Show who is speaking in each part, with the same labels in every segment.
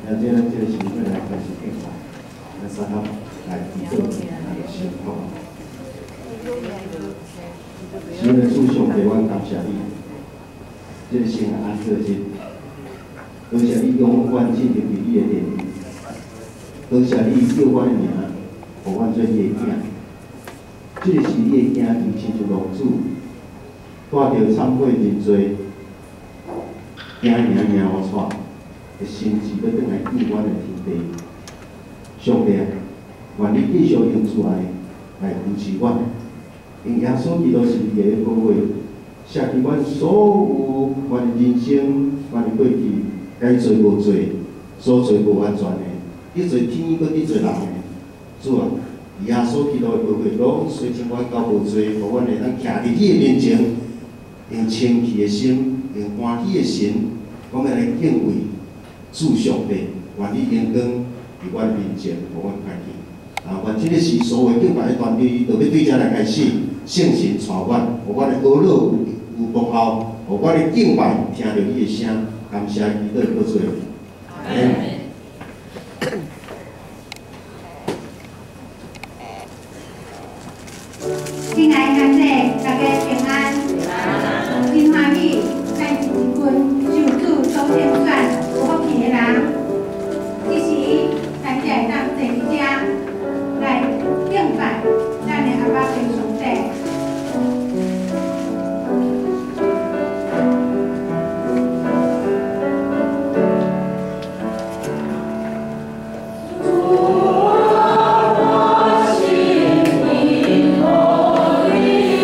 Speaker 1: 这个是本来就是变化，那三合来提供情况。新的主上台湾感谢你，这个先安特节，多谢你永远进入你的殿里，多谢你叫我的名，互我做你的囝。这个是你的囝，就亲像龙主，带着忏悔真多，名我带。 心志要转来永远的天地，上帝，愿你继续用主爱来扶持我，因耶稣基督是你的宝贝，写起阮所有阮的人生、阮的过去该做无做、所做无完全的，你做天，搁你做人的，主啊，耶稣基督的宝贝，拢随情阮到无做，互阮会当徛伫你的面前，用清气的心，用欢喜的心，我们来敬畏。 主上帝，愿你阳光伫阮面前，互阮看见。愿这个是所有敬拜的团队，就要对遮来开始，圣神带阮，互阮的学乐有功效，互阮的敬拜听到伊的声，感谢基督的做。
Speaker 2: 亲爱的姊妹，大家平安，真欢喜，咱是一群受主所拣选。 有福气的人，这时咱才会当坐伫遮来敬拜咱的阿爸天上帝。主啊，我心里头里。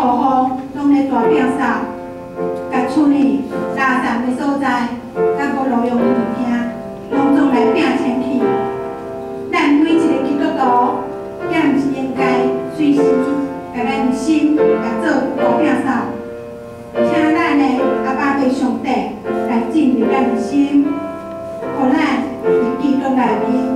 Speaker 2: 雨拢咧大摒扫，甲厝里垃圾的所在，甲无路用的物件，拢总来摒清去。咱每一个基督徒，也毋是应该随时甲咱的心甲做大摒扫，请咱的阿爸父上帝来进入咱的心，互咱伫基督内面。